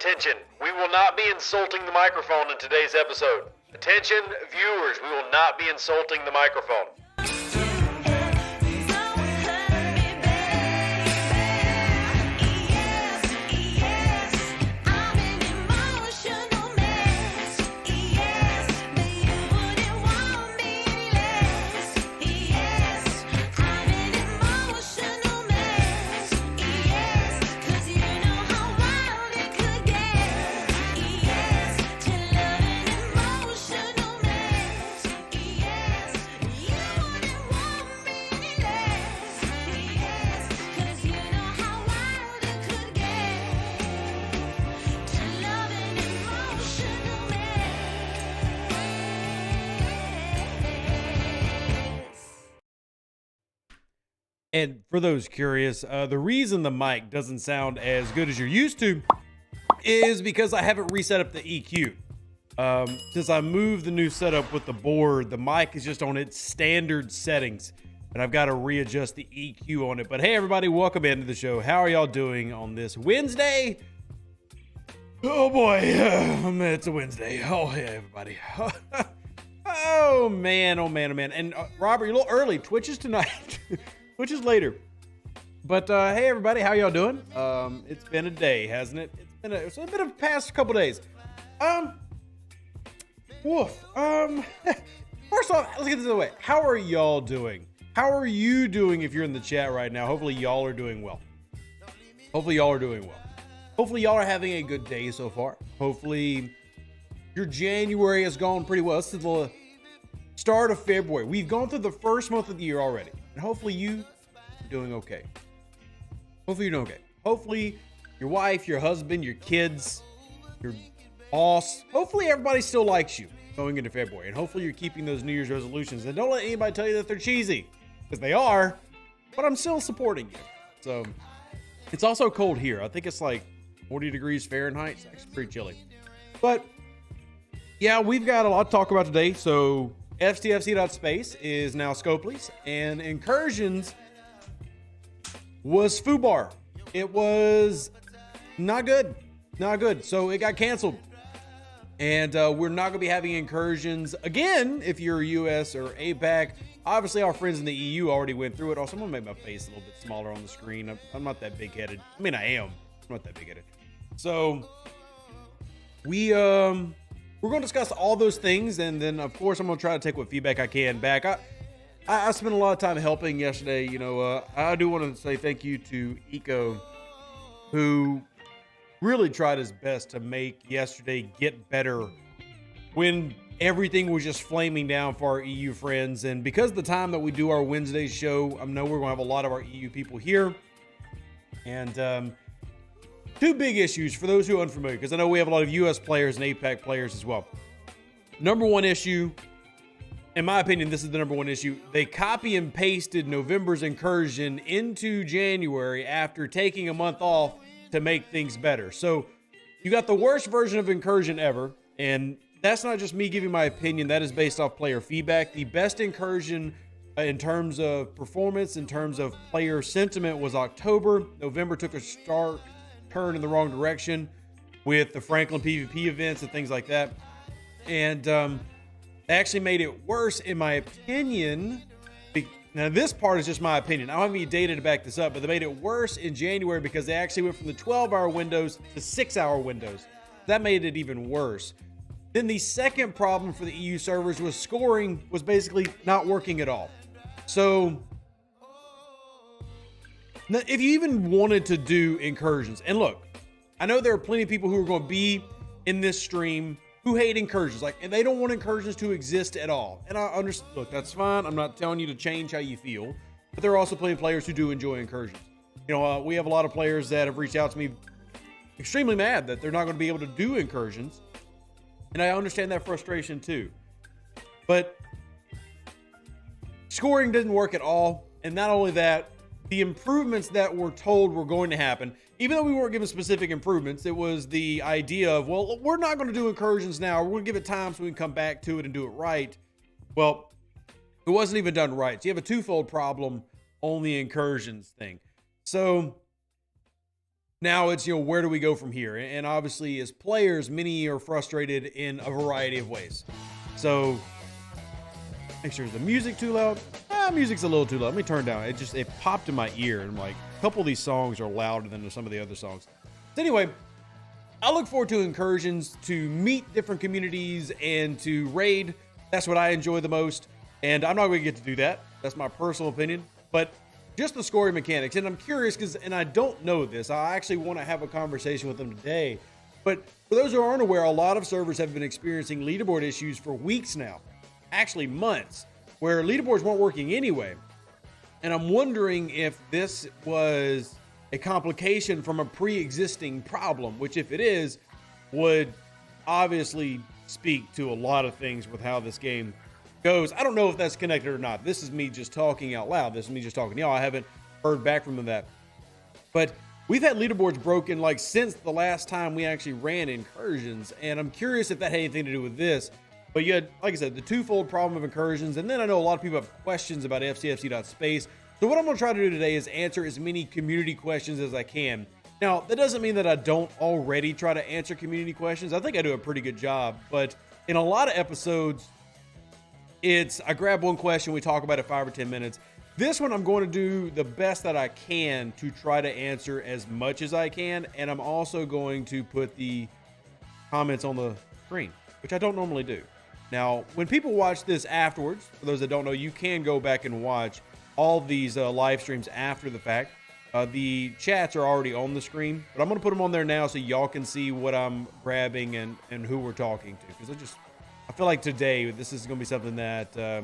Attention, we will not be insulting the microphone in today's episode. Attention, viewers, we will not be insulting the microphone. And for those curious, the reason the mic doesn't sound as good as you're used to is because I haven't reset up the EQ. Since I moved the new setup with the board, the mic is just on its standard settings, and I've got to readjust the EQ on it. But hey, everybody, welcome into the show. How are y'all doing on this Wednesday? Oh boy, it's a Wednesday. Oh hey, everybody. Oh man, oh man, oh man. And Robert, you're a little early. Twitch is tonight. Which is later. But hey everybody, how y'all doing? It's been a day, hasn't it? It's been a past couple days. First off, let's get this out of the way. How are y'all doing? How are you doing if you're in the chat right now? Hopefully y'all are doing well. Hopefully y'all are having a good day so far. Hopefully your January has gone pretty well. This is the start of February. We've gone through the first month of the year already. And hopefully you are doing okay. Hopefully you're doing okay. Hopefully your wife, your husband, your kids, your boss, hopefully everybody still likes you going into February. And hopefully you're keeping those New Year's resolutions. And don't let anybody tell you that they're cheesy, because they are, but I'm still supporting you. So it's also cold here. I think it's like 40 degrees Fahrenheit. It's actually pretty chilly. But yeah, we've got a lot to talk about today. So STFC.space is now Scopely's, and Incursions was FUBAR. It was not good. So it got canceled. And we're not going to be having Incursions again if you're US or APAC. Obviously, our friends in the EU already went through it. Also, I'm going to make my face a little bit smaller on the screen. I'm not that big-headed. I mean, I am. I'm not that big-headed. So we're going to discuss all those things, and then, of course, I'm going to try to take what feedback I can back. I spent a lot of time helping yesterday. You know, I do want to say thank you to Eco, who really tried his best to make yesterday get better when everything was just flaming down for our EU friends. And because of the time that we do our Wednesday show, I know we're going to have a lot of our EU people here. And two big issues for those who are unfamiliar, because I know we have a lot of US players and APAC players as well. Number one issue, in my opinion, this is the number one issue. They copy and pasted November's Incursion into January after taking a month off to make things better. So you got the worst version of Incursion ever. And that's not just me giving my opinion. That is based off player feedback. The best Incursion in terms of performance, in terms of player sentiment, was October. November took a stark turn in the wrong direction with the Franklin PvP events and things like that. And actually made it worse, in my opinion. Now, this part is just my opinion. I don't have any data to back this up, but they made it worse in January because they actually went from the 12-hour windows to 6-hour windows. That made it even worse. Then the second problem for the EU servers was scoring was basically not working at all. So if you even wanted to do Incursions, and look, I know there are plenty of people who are going to be in this stream who hate Incursions, like, and they don't want Incursions to exist at all. And I understand, look, that's fine. I'm not telling you to change how you feel, but there are also plenty of players who do enjoy Incursions. You know, we have a lot of players that have reached out to me extremely mad that they're not going to be able to do Incursions. And I understand that frustration too. But scoring didn't work at all. And not only that, the improvements that were told were going to happen, even though we weren't given specific improvements, it was the idea of, well, we're not going to do Incursions now. We're going to give it time so we can come back to it and do it right. Well, it wasn't even done right. So you have a twofold problem on the Incursions thing. So Now it's, where do we go from here? And obviously, as players, many are frustrated in a variety of ways. So, make sure the music too loud. Music's a little too loud. Let me turn it down. It popped in my ear, and I'm like, a couple of these songs are louder than some of the other songs. So anyway, I look forward to incursions, to meet different communities, and to raid. That's what I enjoy the most. And I'm not going to get to do that. That's my personal opinion. But just the scoring mechanics. And I'm curious and I don't know this. I actually want to have a conversation with them today. But for those who aren't aware, a lot of servers have been experiencing leaderboard issues for weeks now. Actually months, where leaderboards weren't working anyway. And I'm wondering if this was a complication from a pre-existing problem, which if it is, would obviously speak to a lot of things with how this game goes. I don't know if that's connected or not. This is me just talking out loud. This is me just talking to y'all. I haven't heard back from them that. But we've had leaderboards broken like since the last time we actually ran incursions. And I'm curious if that had anything to do with this. But you had, like I said, the twofold problem of incursions. And then I know a lot of people have questions about STFC.space. So what I'm going to try to do today is answer as many community questions as I can. Now, that doesn't mean that I don't already try to answer community questions. I think I do a pretty good job. But in a lot of episodes, I grab one question, we talk about it 5 or 10 minutes. This one, I'm going to do the best that I can to try to answer as much as I can. And I'm also going to put the comments on the screen, which I don't normally do. Now, when people watch this afterwards, for those that don't know, you can go back and watch all these live streams after the fact. The chats are already on the screen, but I'm going to put them on there now so y'all can see what I'm grabbing and who we're talking to. Because I feel like today, this is going to be something that there's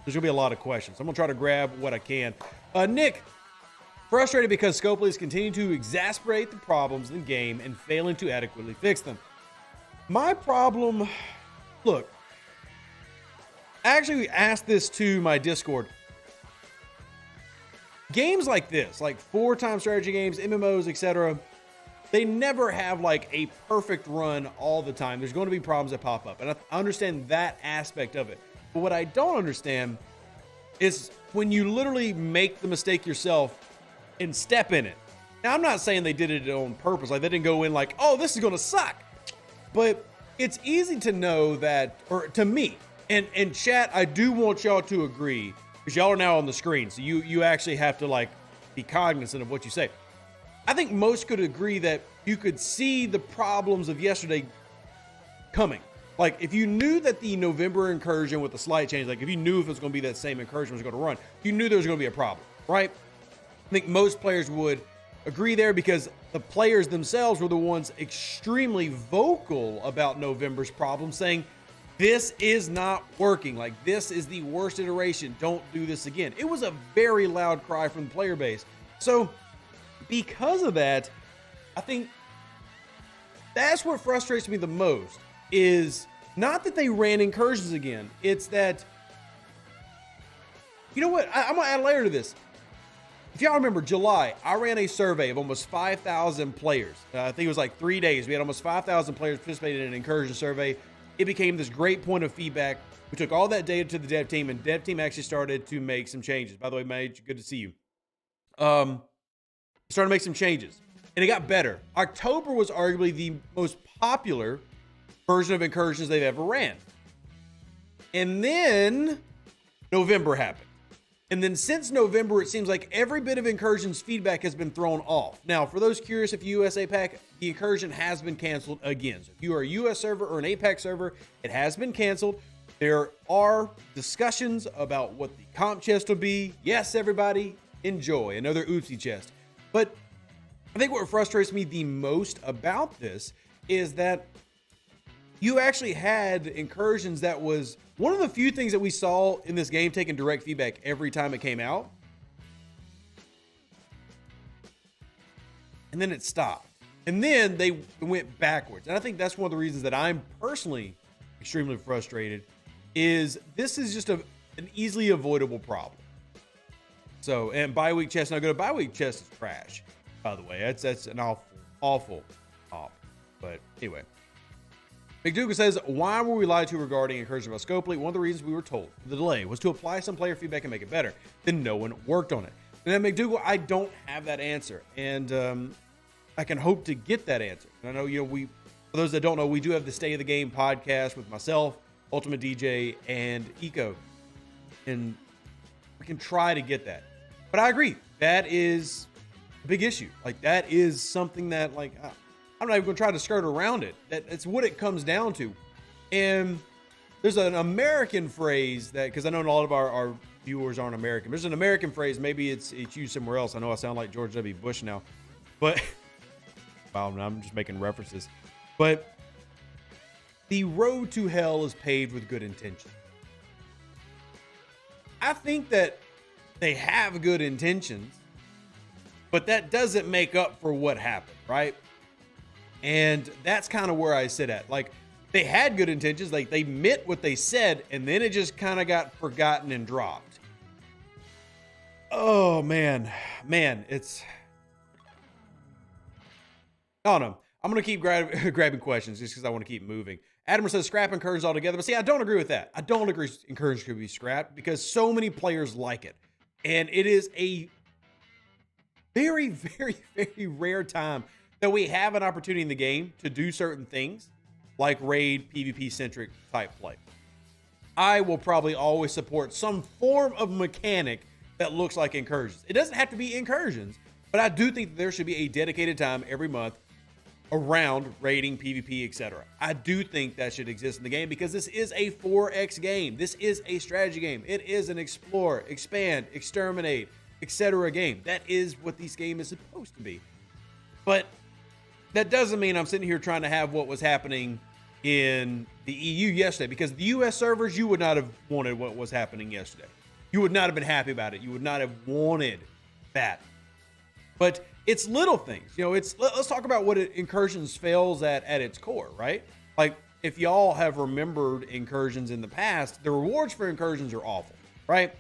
going to be a lot of questions. I'm going to try to grab what I can. Nick, frustrated because Scopely's continue to exasperate the problems in the game and failing to adequately fix them. My problem, look, I actually asked this to my Discord. Games like this, like 4-time strategy games, MMOs, etc., they never have like a perfect run all the time. There's going to be problems that pop up, and I understand that aspect of it. But what I don't understand is when you literally make the mistake yourself and step in it. Now, I'm not saying they did it on purpose. Like, they didn't go in like, oh, this is going to suck. But it's easy to know that, or to me, and chat, I do want y'all to agree, because y'all are now on the screen, so you actually have to like be cognizant of what you say. I think most could agree that you could see the problems of yesterday coming. Like, if you knew that the November incursion with the slight change, like if you knew if it was going to be that same incursion was going to run, you knew there was going to be a problem, right? I think most players would agree there because the players themselves were the ones extremely vocal about November's problem, saying, this is not working. Like, this is the worst iteration. Don't do this again. It was a very loud cry from the player base. So, because of that, I think that's what frustrates me the most, is not that they ran incursions again. It's that, you know what? I'm going to add a layer to this. If y'all remember July, I ran a survey of almost 5,000 players. I think it was like 3 days. We had almost 5,000 players participated in an incursion survey. It became this great point of feedback. We took all that data to the dev team, and dev team actually started to make some changes. By the way, Mage, good to see you. Started to make some changes, and it got better. October was arguably the most popular version of incursions they've ever ran. And then November happened. And then since November, it seems like every bit of incursions feedback has been thrown off. Now, for those curious, if you US APAC, the incursion has been canceled again. So if you are a US server or an APAC server, it has been canceled. There are discussions about what the comp chest will be. Yes, everybody, enjoy another oopsie chest. But I think what frustrates me the most about this is that you actually had incursions that was one of the few things that we saw in this game taking direct feedback every time it came out. And then it stopped. And then they went backwards. And I think that's one of the reasons that I'm personally extremely frustrated, is this is just an easily avoidable problem. So, and bi-week chest, now go to bi-week chest is trash, by the way. That's an awful op. But anyway. McDougal says, why were we lied to regarding incursion about Scopely? One of the reasons we were told the delay was to apply some player feedback and make it better. Then no one worked on it. And then McDougal, I don't have that answer. And I can hope to get that answer. And I know, for those that don't know, we do have the Stay of the Game podcast with myself, Ultimate DJ, and Eco. And we can try to get that. But I agree. That is a big issue. Like, that is something that, like, I'm not even going to try to skirt around it. That's what it comes down to. And there's an American phrase that, because I know a lot of our viewers aren't American. There's an American phrase. Maybe it's used somewhere else. I know I sound like George W. Bush now. But, wow, I'm just making references. But the road to hell is paved with good intention. I think that they have good intentions, but that doesn't make up for what happened, right? And that's kind of where I sit at. Like, they had good intentions, like they meant what they said, and then it just kind of got forgotten and dropped. Oh, man, it's... I don't know. I'm going to keep grabbing questions just because I want to keep moving. Adams says scrap incursions altogether, but see, I don't agree with that. I don't agree incursions could be scrapped because so many players like it. And it is a very, very, very rare time that we have an opportunity in the game to do certain things like raid PvP-centric type play. I will probably always support some form of mechanic that looks like incursions. It doesn't have to be incursions, but I do think that there should be a dedicated time every month around raiding, PvP, etc. I do think that should exist in the game because this is a 4X game. This is a strategy game. It is an explore, expand, exterminate, etc. game. That is what this game is supposed to be. But that doesn't mean I'm sitting here trying to have what was happening in the EU yesterday, because the US servers, you would not have wanted what was happening yesterday. You would not have been happy about it. You would not have wanted that. But it's little things, let's talk about what Incursions fails at its core, right? Like, if y'all have remembered Incursions in the past, the rewards for Incursions are awful, right?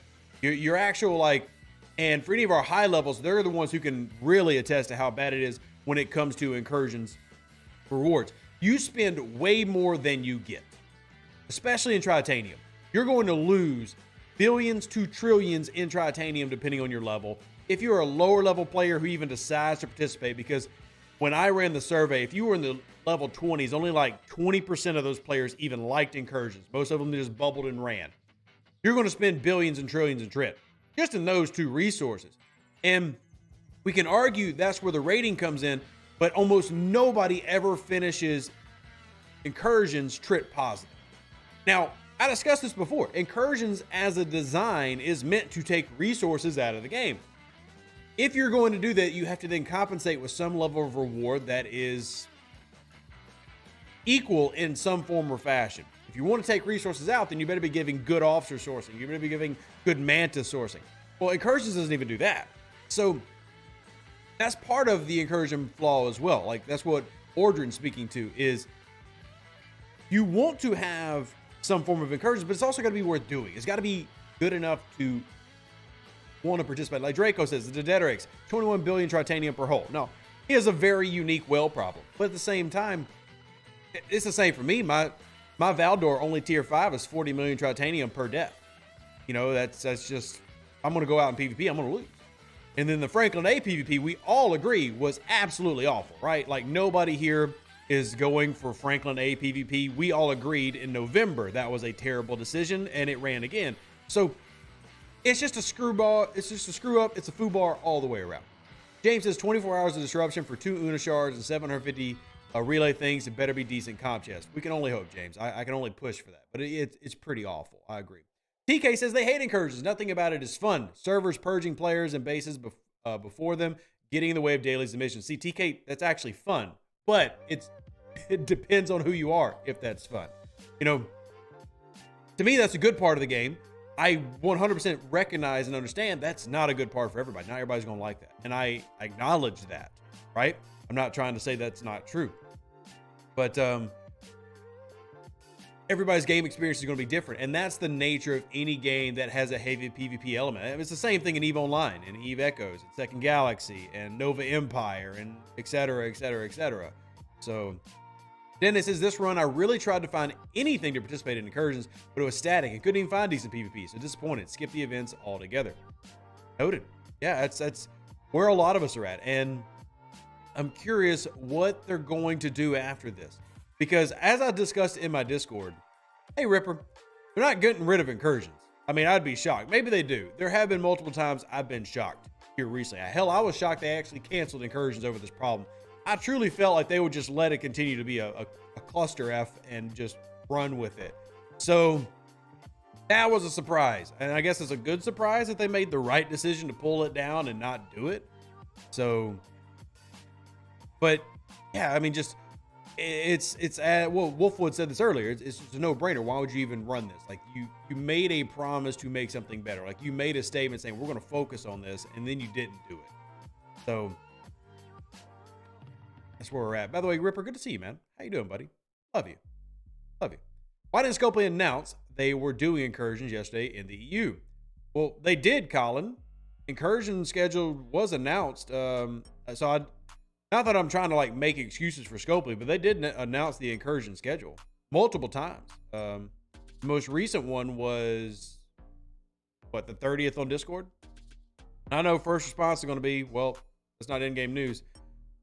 Your actual, and for any of our high levels, they're the ones who can really attest to how bad it is when it comes to Incursions rewards. You spend way more than you get, especially in Tritanium. You're going to lose billions to trillions in Tritanium depending on your level. If you're a lower level player who even decides to participate, because when I ran the survey, if you were in the level 20s, only like 20% of those players even liked Incursions. Most of them just bubbled and ran. You're going to spend billions and trillions in Trit just in those two resources. And we can argue that's where the rating comes in, but almost nobody ever finishes Incursions Trit positive. Now, I discussed this before. Incursions as a design is meant to take resources out of the game. If you're going to do that, you have to then compensate with some level of reward that is equal in some form or fashion. If you want to take resources out, then you better be giving good officer sourcing. You better be giving good mantis sourcing. Well, Incursions doesn't even do that. So that's part of the Incursion flaw as well. Like, that's what Ordrin's speaking to, is you want to have some form of Incursions, but it's also got to be worth doing. It's got to be good enough to want to participate. Like Draco says, the Dedrix, 21 billion Tritanium per hole. No, he has a very unique well problem. But at the same time, it's the same for me. My Valdor only tier 5 is 40 million Tritanium per death. That's just, I'm going to go out in PvP, I'm going to lose. And then the Franklin A PvP, we all agree, was absolutely awful, right? Like, nobody here is going for Franklin A PvP. We all agreed in November that was a terrible decision, and it ran again. So it's just a screwball. It's just a screw up. It's a foobar all the way around. James says 24 hours of disruption for 2 Una shards and 750 relay things. It better be decent comp chest. We can only hope, James. I can only push for that, but it's pretty awful. I agree. TK says they hate Incursions. Nothing about it is fun. Servers purging players and bases before them, getting in the way of dailies and missions. See, TK, that's actually fun, but it depends on who you are if that's fun. To me, that's a good part of the game. I 100% recognize and understand that's not a good part for everybody. Not everybody's going to like that. And I acknowledge that, right? I'm not trying to say that's not true. But everybody's game experience is going to be different. And that's the nature of any game that has a heavy PvP element. It's the same thing in EVE Online and EVE Echoes and Second Galaxy and Nova Empire and et cetera, et cetera, et cetera. So Dennis says, this run, I really tried to find anything to participate in Incursions, but it was static and couldn't even find decent PvP. So disappointed. Skip the events altogether. Noted. Yeah, that's where a lot of us are at. And I'm curious what they're going to do after this. Because as I discussed in my Discord, hey Ripper, they're not getting rid of incursions. I mean, I'd be shocked. Maybe they do. There have been multiple times I've been shocked here recently. Hell, I was shocked they actually canceled incursions over this problem. I truly felt like they would just let it continue to be a cluster F and just run with it. So that was a surprise. And I guess it's a good surprise that they made the right decision to pull it down and not do it. So, but yeah, I mean, just well, Wolfwood said this earlier. It's just a no-brainer. Why would you even run this? Like you made a promise to make something better. Like you made a statement saying we're going to focus on this, and then you didn't do it. So that's where we're at. By the way, Ripper, good to see you, man. How you doing, buddy? Love you. Love you. Why didn't Scopely announce they were doing incursions yesterday in the EU? Well, they did, Colin. Incursion schedule was announced. Not that I'm trying to like make excuses for Scopely, but they did announce the incursion schedule multiple times. The most recent one was the 30th on Discord. I know first response is going to be, well, it's not in-game news,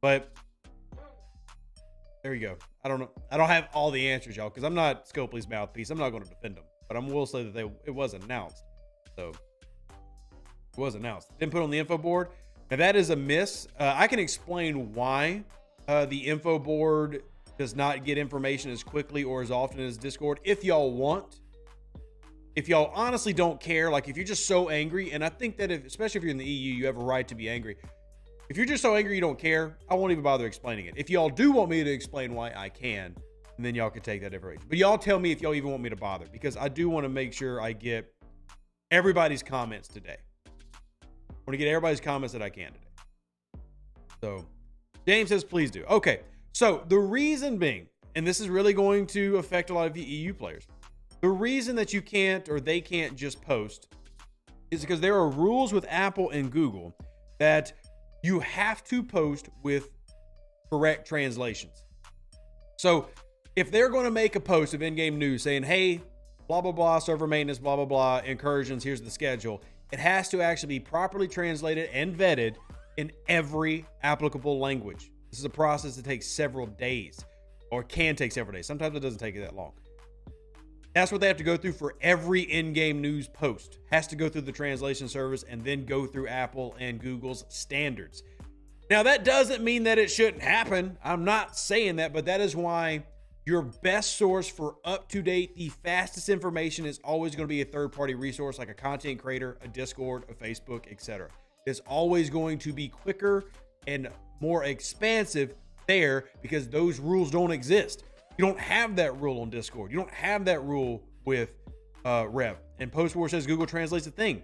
but there you go. I don't know. I don't have all the answers, y'all, because I'm not Scopely's mouthpiece. I'm not going to defend them, but I will say that it was announced. So it was announced. Didn't put on the info board. Now that is a miss. I can explain why the info board does not get information as quickly or as often as Discord. If y'all want, if y'all honestly don't care, like if you're just so angry, and I think that especially if you're in the EU, you have a right to be angry. If you're just so angry you don't care, I won't even bother explaining it. If y'all do want me to explain why, I can, and then y'all can take that information. But y'all tell me if y'all even want me to bother, because I do want to make sure I get everybody's comments today. I want to get everybody's comments that I can today. So James says, please do. Okay. So the reason being, and this is really going to affect a lot of the EU players. The reason that you can't, or they can't just post is because there are rules with Apple and Google that you have to post with correct translations. So if they're going to make a post of in-game news saying, hey, blah, blah, blah, server maintenance, blah, blah, blah, incursions, here's the schedule, it has to actually be properly translated and vetted in every applicable language. This is a process that takes several days, or can take several days. Sometimes it doesn't take that long. That's what they have to go through for every in-game news post. Has to go through the translation service and then go through Apple and Google's standards. Now, that doesn't mean that it shouldn't happen. I'm not saying that, but that is why your best source for up-to-date, the fastest information is always going to be a third-party resource like a content creator, a Discord, a Facebook, etc. It's always going to be quicker and more expansive there because those rules don't exist. You don't have that rule on Discord. You don't have that rule with Rev. And Postwar says Google Translate's a thing.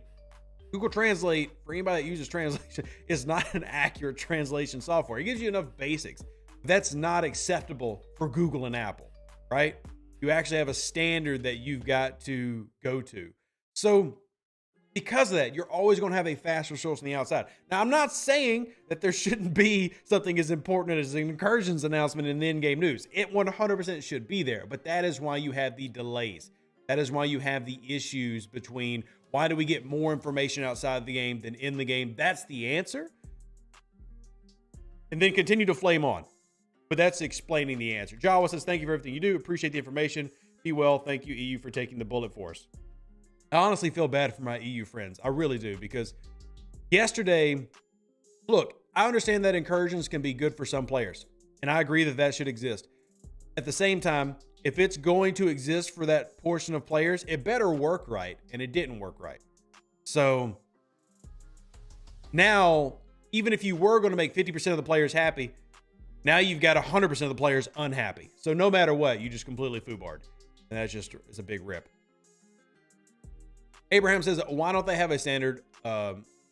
Google Translate, for anybody that uses translation, is not an accurate translation software. It gives you enough basics. That's not acceptable for Google and Apple, right? You actually have a standard that you've got to go to. So because of that, you're always going to have a faster source on the outside. Now, I'm not saying that there shouldn't be something as important as an incursions announcement in the in-game news. It 100% should be there, but that is why you have the delays. That is why you have the issues between why do we get more information outside the game than in the game? That's the answer. And then continue to flame on. But that's explaining the answer. Jawa says, thank you for everything you do. Appreciate the information. Be well. Thank you, EU, for taking the bullet for us. I honestly feel bad for my EU friends. I really do, because yesterday, look, I understand that incursions can be good for some players, and I agree that that should exist. At the same time, if it's going to exist for that portion of players, it better work right, and it didn't work right. So now, even if you were going to make 50% of the players happy, now you've got 100% of the players unhappy. So no matter what, you just completely foobarred. And that's just, it's a big rip. Abraham says, why don't they have a standard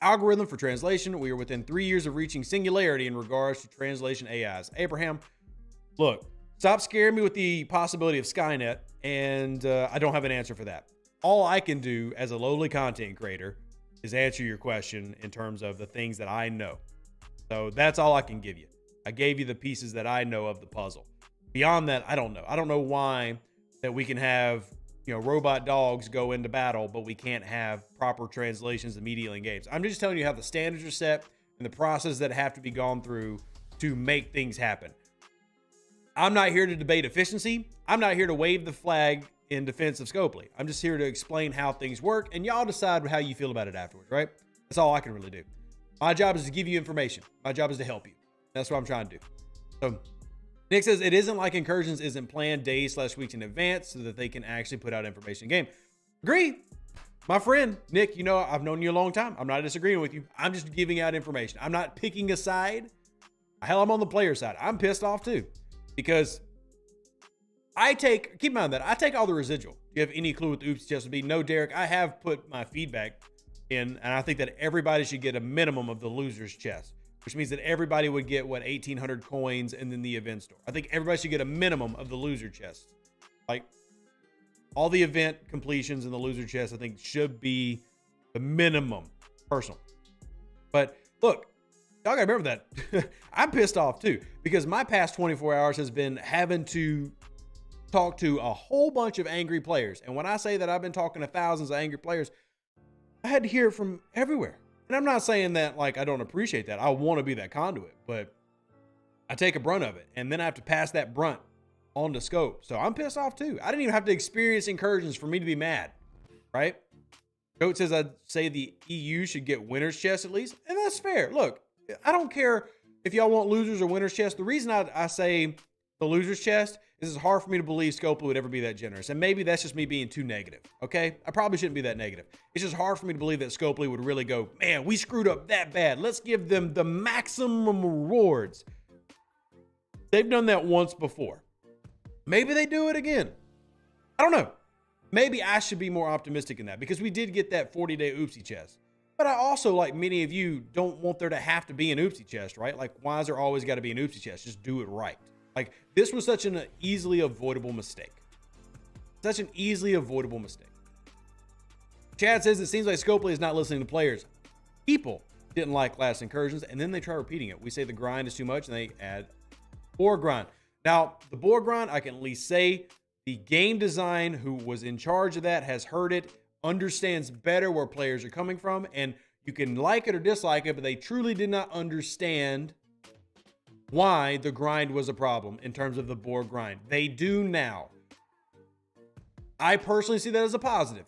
algorithm for translation? We are within 3 years of reaching singularity in regards to translation AIs. Abraham, look, stop scaring me with the possibility of Skynet, and I don't have an answer for that. All I can do as a lowly content creator is answer your question in terms of the things that I know. So that's all I can give you. I gave you the pieces that I know of the puzzle. Beyond that, I don't know. I don't know why that we can have, robot dogs go into battle, but we can't have proper translations immediately in games. I'm just telling you how the standards are set and the process that have to be gone through to make things happen. I'm not here to debate efficiency. I'm not here to wave the flag in defense of Scopely. I'm just here to explain how things work, and y'all decide how you feel about it afterwards, right? That's all I can really do. My job is to give you information. My job is to help you. That's what I'm trying to do. So Nick says, it isn't like Incursions isn't planned days/weeks in advance so that they can actually put out information in game. Agree. My friend, Nick, you know, I've known you a long time. I'm not disagreeing with you. I'm just giving out information. I'm not picking a side. Hell, I'm on the player side. I'm pissed off too, because keep in mind that I take all the residual. Do you have any clue what the oopsie chest would be? No, Derek, I have put my feedback in, and I think that everybody should get a minimum of the loser's chest, which means that everybody would get, 1,800 coins and then the event store. I think everybody should get a minimum of the loser chest. Like, all the event completions in the loser chest, I think, should be the minimum, personal. But look, y'all gotta remember that I'm pissed off too, because my past 24 hours has been having to talk to a whole bunch of angry players. And when I say that I've been talking to thousands of angry players, I had to hear it from everywhere. And I'm not saying that like I don't appreciate that. I want to be that conduit, but I take a brunt of it, and then I have to pass that brunt on to Scope. So I'm pissed off too. I didn't even have to experience Incursions for me to be mad, right? Goat says I'd say the EU should get winner's chest at least, and that's fair. Look, I don't care if y'all want losers or winner's chest. The reason I say the loser's chest is it's hard for me to believe Scopely would ever be that generous. And maybe that's just me being too negative, okay? I probably shouldn't be that negative. It's just hard for me to believe that Scopely would really go, man, we screwed up that bad. Let's give them the maximum rewards. They've done that once before. Maybe they do it again. I don't know. Maybe I should be more optimistic in that, because we did get that 40-day oopsie chest. But I also, like many of you, don't want there to have to be an oopsie chest, right? Like, why is there always got to be an oopsie chest? Just do it right. Like, this was such an easily avoidable mistake. Such an easily avoidable mistake. Chad says it seems like Scopely is not listening to players. People didn't like last Incursions, and then they try repeating it. We say the grind is too much, and they add board grind. Now, the board grind, I can at least say the game design who was in charge of that has heard it, understands better where players are coming from, and you can like it or dislike it, but they truly did not understand why the grind was a problem in terms of the board grind. They do now. I personally see that as a positive.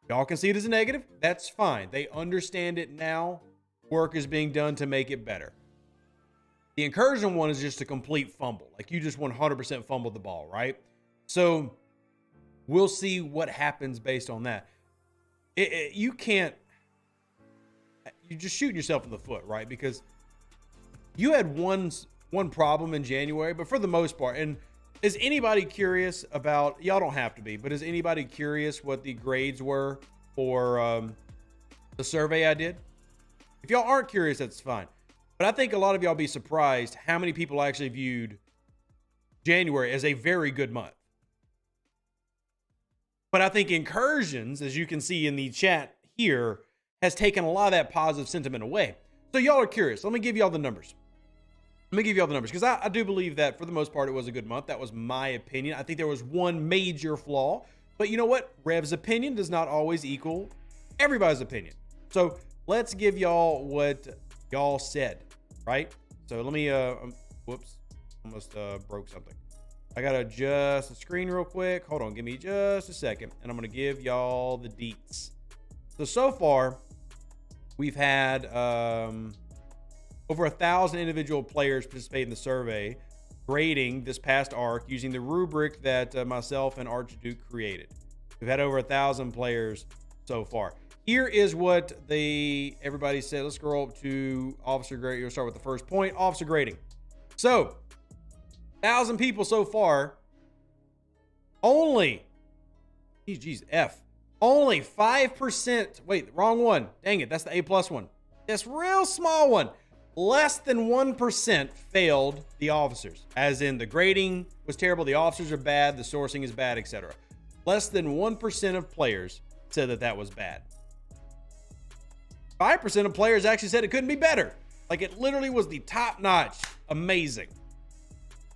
Y'all can see it as a negative. That's fine. They understand it now. Work is being done to make it better. The Incursion one is just a complete fumble. Like, you just 100% fumbled the ball, right? So we'll see what happens based on that. You're just shooting yourself in the foot, right? Because you had one problem in January, but for the most part, and is anybody curious about, y'all don't have to be, but is anybody curious what the grades were for the survey I did? If y'all aren't curious, that's fine. But I think a lot of y'all be surprised how many people actually viewed January as a very good month. But I think Incursions, as you can see in the chat here, has taken a lot of that positive sentiment away. So y'all are curious. Let me give y'all the numbers. Because I do believe that for the most part, it was a good month. That was my opinion. I think there was one major flaw. But you know what? Rev's opinion does not always equal everybody's opinion. So let's give y'all what y'all said, right? So let me, whoops, almost broke something. I gotta adjust the screen real quick. Hold on, give me just a second, and I'm gonna give y'all the deets. So far, we've had over 1,000 individual players participate in the survey, grading this past arc using the rubric that myself and Archduke created. We've had over 1,000 players so far. Here is what everybody said. Let's scroll up to officer grading. We'll start with the first point, officer grading. So, 1,000 people so far. Only 5%. Wait, wrong one. Dang it, that's the A+ one. This real small one. Less than 1% failed the officers. As in, the grading was terrible, the officers are bad, the sourcing is bad, etc. Less than 1% of players said that was bad. 5% of players actually said it couldn't be better. Like, it literally was the top notch. Amazing.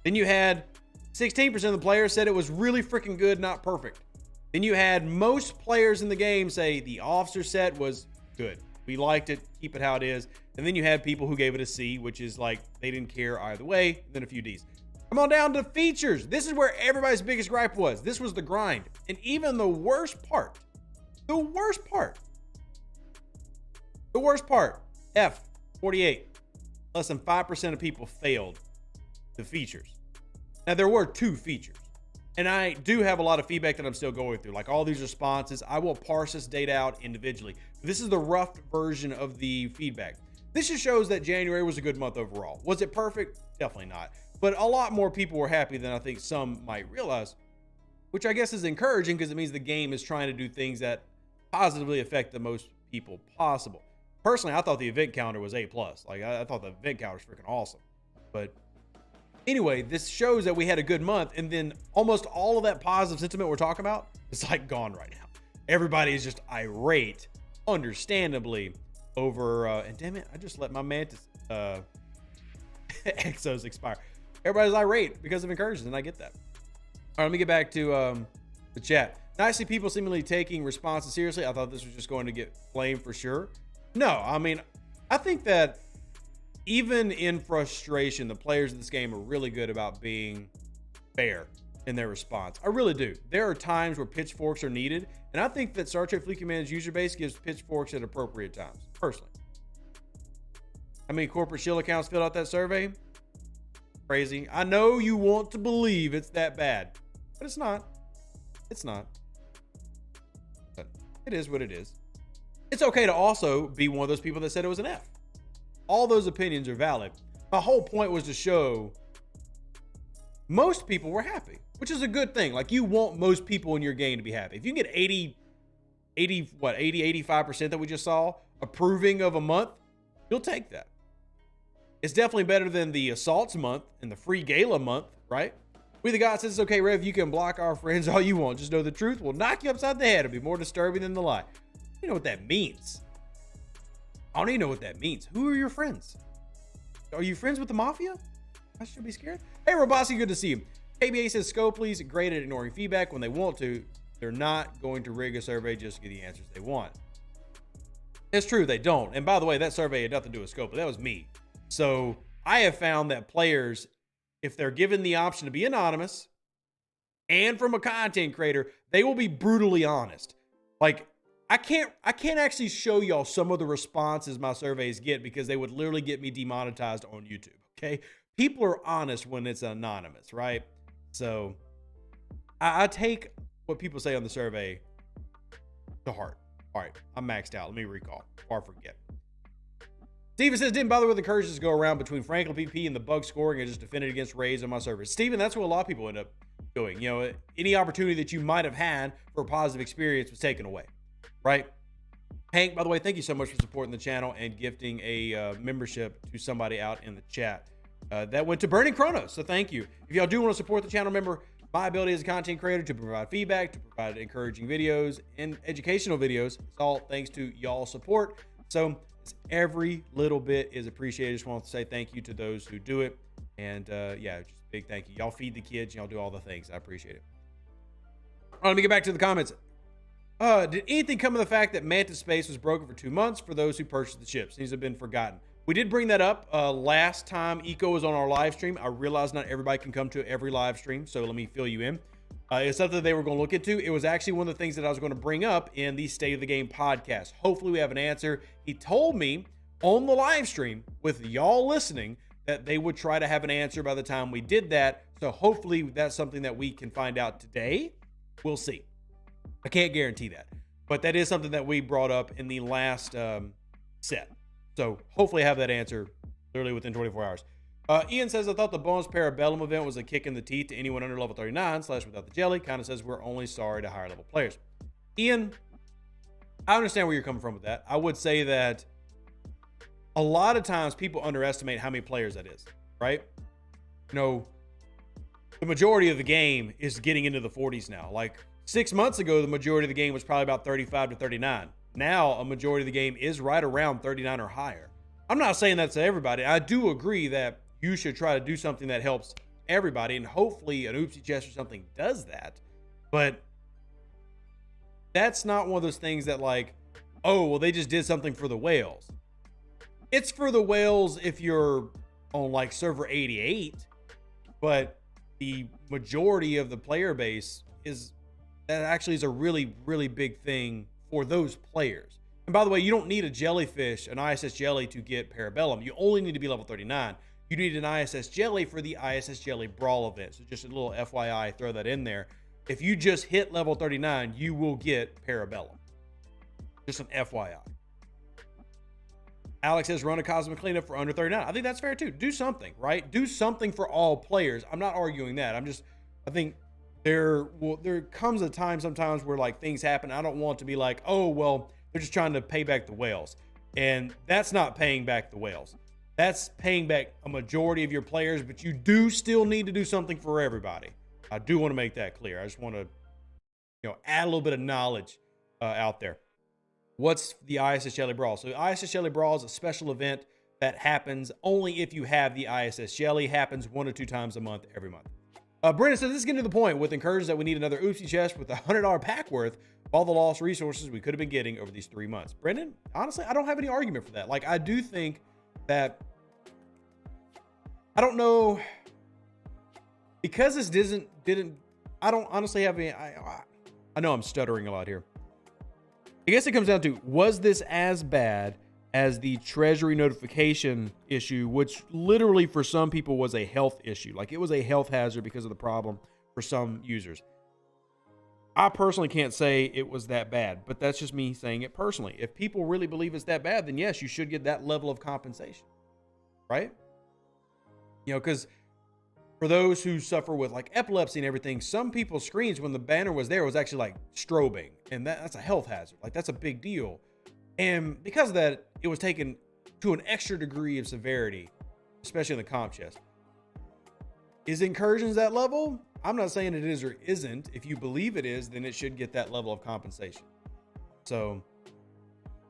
Then you had 16% of the players said it was really freaking good, not perfect. Then you had most players in the game say the officer set was good. We liked it. Keep it how it is. And then you had people who gave it a C, which is like they didn't care either way. Then a few Ds. Come on down to features. This is where everybody's biggest gripe was. This was the grind. And even the worst part, F, 48. Less than 5% of people failed the features. Now, there were 2 features. And I do have a lot of feedback that I'm still going through. Like all these responses, I will parse this data out individually. This is the rough version of the feedback. This just shows that January was a good month overall. Was it perfect? Definitely not. But a lot more people were happy than I think some might realize, which I guess is encouraging because it means the game is trying to do things that positively affect the most people possible. Personally, I thought the event calendar was A+. Like I thought the event calendar was freaking awesome. But anyway, this shows that we had a good month, and then almost all of that positive sentiment we're talking about is like gone right now. Everybody is just irate, understandably, over and damn it, I just let my Mantis exos expire. Everybody's irate because of Incursions, and I get that. All right, let me get back to the chat. Now, I see people seemingly taking responses seriously. I thought this was just going to get flamed for sure. No, I mean, I think that even in frustration, the players of this game are really good about being fair in their response. I really do. There are times where pitchforks are needed, and I think that Star Trek Fleet Command's user base gives pitchforks at appropriate times, personally. How many corporate shield accounts filled out that survey? Crazy. I know you want to believe it's that bad, but it's not. It's not. But it is what it is. It's okay to also be one of those people that said it was an F. All those opinions are valid. My whole point was to show most people were happy, which is a good thing. Like you want most people in your game to be happy. If you can get 85% that we just saw approving of a month, you'll take that. It's definitely better than the assaults month and the free gala month, right? We the God says it's okay, Rev. You can block our friends all you want. Just know the truth will knock you upside the head. It'll be more disturbing than the lie. You know what that means. I don't even know what that means. Who are your friends? Are you friends with the mafia? I should be scared. Hey, Robasi, good to see you. KBA says, Scopely's great at ignoring feedback when they want to. They're not going to rig a survey just to get the answers they want. It's true, they don't. And by the way, that survey had nothing to do with Scopely. That was me. So I have found that players, if they're given the option to be anonymous and from a content creator, they will be brutally honest. Like, I can't actually show y'all some of the responses my surveys get because they would literally get me demonetized on YouTube, okay? People are honest when it's anonymous, right? So I take what people say on the survey to heart. All right, I'm maxed out. Let me recall before I forget. Steven says, didn't bother with incursions go around between Franklin PP and the bug scoring and just defended against raids on my servers. Steven, that's what a lot of people end up doing. You know, any opportunity that you might have had for a positive experience was taken away, right? Hank, by the way, thank you so much for supporting the channel and gifting a membership to somebody out in the chat. That went to Burning Chronos, so thank you. If y'all do want to support the channel, remember, my ability as a content creator to provide feedback, to provide encouraging videos and educational videos, it's all thanks to y'all's support. So every little bit is appreciated. Just want to say thank you to those who do it. And yeah, just a big thank you. Y'all feed the kids. Y'all do all the things. I appreciate it. All right, let me get back to the comments. Did anything come of the fact that Mantis Space was broken for 2 months for those who purchased the chips? These have been forgotten. We did bring that up last time Eco was on our live stream. I realized not everybody can come to every live stream, so let me fill you in. It's something that they were going to look into. It was actually one of the things that I was going to bring up in the State of the Game podcast. Hopefully we have an answer. He told me on the live stream with y'all listening that they would try to have an answer by the time we did that. So hopefully that's something that we can find out today. We'll see. I can't guarantee that, but that is something that we brought up in the last set. So hopefully I have that answer literally within 24 hours. Ian says, I thought the bonus Parabellum event was a kick in the teeth to anyone under level 39 / without the jelly. Kind of says we're only sorry to higher level players. Ian, I understand where you're coming from with that. I would say that a lot of times people underestimate how many players that is, right? You know, the majority of the game is getting into the 40s now. Like 6 months ago, the majority of the game was probably about 35 to 39. Now, a majority of the game is right around 39 or higher. I'm not saying that to everybody. I do agree that you should try to do something that helps everybody, and hopefully an oopsie chest or something does that. But that's not one of those things that, like, oh, well, they just did something for the whales. It's for the whales if you're on like server 88, but the majority of the player base is that actually is a really, really big thing for those players. And by the way, you don't need a jellyfish, an ISS jelly to get Parabellum. You only need to be level 39. You need an ISS jelly for the ISS jelly brawl event. So just a little FYI, throw that in there. If you just hit level 39, you will get Parabellum. Just an FYI. Alex says run a cosmic cleanup for under 39. I think that's fair too. Do something, right? Do something for all players. I'm not arguing that. I think there comes a time sometimes where like things happen. I don't want to be like, oh, well, they're just trying to pay back the whales. And that's not paying back the whales. That's paying back a majority of your players, but you do still need to do something for everybody. I do want to make that clear. I just want to, add a little bit of knowledge out there. What's the ISS Jelly Brawl? So the ISS Jelly Brawl is a special event that happens only if you have the ISS Jelly. Happens 1 or 2 times a month, every month. Brendan says, this is getting to the point with Incursions that we need another oopsie chest with $100 pack worth of all the lost resources we could have been getting over these 3 months. Brendan, honestly, I don't have any argument for that. Like, I do think that, I don't know, because this I don't honestly have any, I know I'm stuttering a lot here. I guess it comes down to, was this as bad as the treasury notification issue, which literally for some people was a health issue? Like, it was a health hazard because of the problem for some users. I personally can't say it was that bad, but that's just me saying it personally. If people really believe it's that bad, then yes, you should get that level of compensation, right? Because for those who suffer with like epilepsy and everything, some people's screens when the banner was there was actually like strobing, and that's a health hazard. Like, that's a big deal. And because of that, it was taken to an extra degree of severity, especially in the comp chest. Is Incursions that level? I'm not saying it is or isn't. If you believe it is, then it should get that level of compensation. So